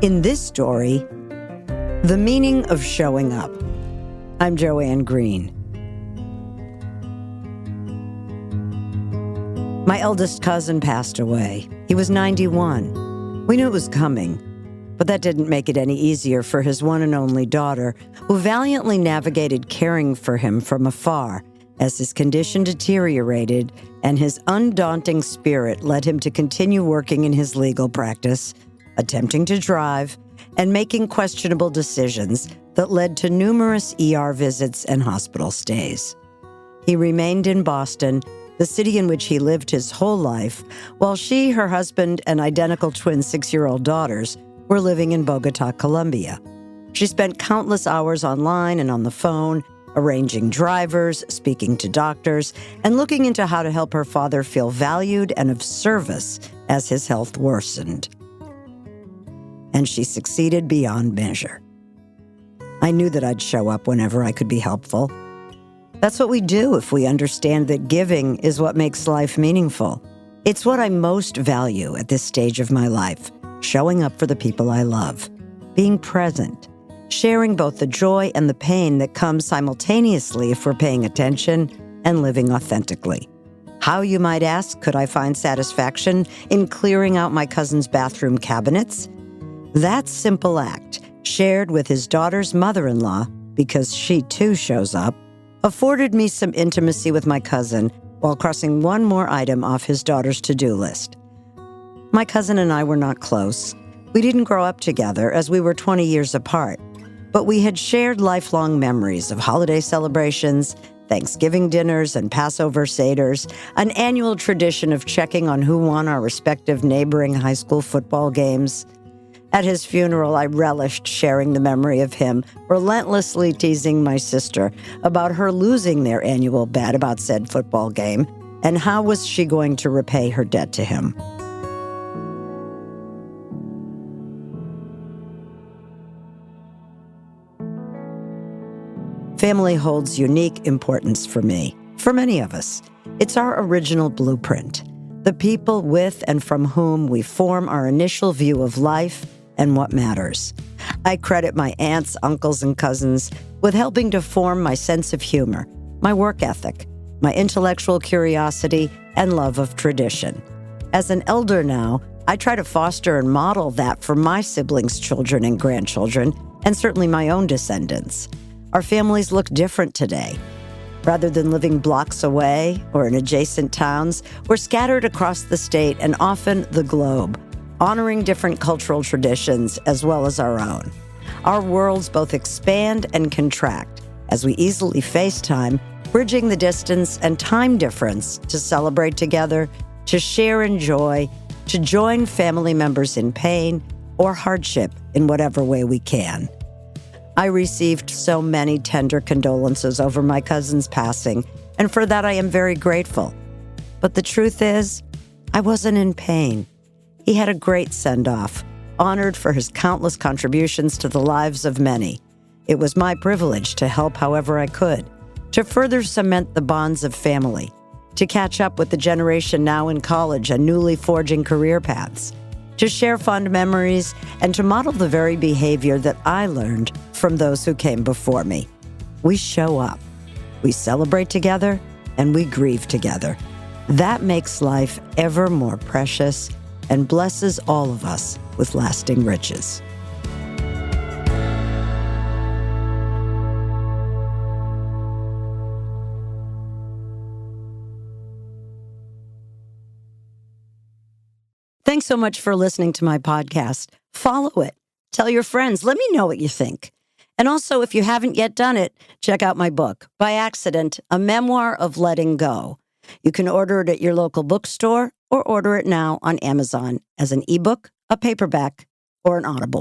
In this story, The Meaning of Showing Up. I'm Joanne Green. My eldest cousin passed away. He was 91. We knew it was coming, but that didn't make it any easier for his one and only daughter, who valiantly navigated caring for him from afar as his condition deteriorated and his undaunting spirit led him to continue working in his legal practice, attempting to drive, and making questionable decisions that led to numerous ER visits and hospital stays. He remained in Boston, the city in which he lived his whole life, while she, her husband, and identical twin 6-year-old daughters were living in Bogota, Colombia. She spent countless hours online and on the phone, arranging drivers, speaking to doctors, and looking into how to help her father feel valued and of service as his health worsened. And she succeeded beyond measure. I knew that I'd show up whenever I could be helpful. That's what we do if we understand that giving is what makes life meaningful. It's what I most value at this stage of my life, showing up for the people I love, being present, sharing both the joy and the pain that comes simultaneously if we're paying attention and living authentically. How, you might ask, could I find satisfaction in clearing out my cousin's bathroom cabinets? That simple act, shared with his daughter's mother-in-law, because she too shows up, afforded me some intimacy with my cousin while crossing one more item off his daughter's to-do list. My cousin and I were not close. We didn't grow up together as we were 20 years apart, but we had shared lifelong memories of holiday celebrations, Thanksgiving dinners, and Passover seders, an annual tradition of checking on who won our respective neighboring high school football games. At his funeral, I relished sharing the memory of him relentlessly teasing my sister about her losing their annual bet about said football game, and how was she going to repay her debt to him. Family holds unique importance for me, for many of us. It's our original blueprint, the people with and from whom we form our initial view of life and what matters. I credit my aunts, uncles, and cousins with helping to form my sense of humor, my work ethic, my intellectual curiosity, and love of tradition. As an elder now, I try to foster and model that for my siblings' children and grandchildren, and certainly my own descendants. Our families look different today. Rather than living blocks away or in adjacent towns, we're scattered across the state and often the globe, honoring different cultural traditions as well as our own. Our worlds both expand and contract as we easily FaceTime, bridging the distance and time difference to celebrate together, to share in joy, to join family members in pain or hardship in whatever way we can. I received so many tender condolences over my cousin's passing, and for that I am very grateful. But the truth is, I wasn't in pain. He had a great send-off, honored for his countless contributions to the lives of many. It was my privilege to help however I could, to further cement the bonds of family, to catch up with the generation now in college and newly forging career paths, to share fond memories, and to model the very behavior that I learned from those who came before me. We show up, we celebrate together, and we grieve together. That makes life ever more precious and blesses all of us with lasting riches. Thanks so much for listening to my podcast. Follow it. Tell your friends. Let me know what you think. And also, if you haven't yet done it, check out my book, By Accident, A Memoir of Letting Go. You can order it at your local bookstore or order it now on Amazon as an ebook, a paperback, or an Audible.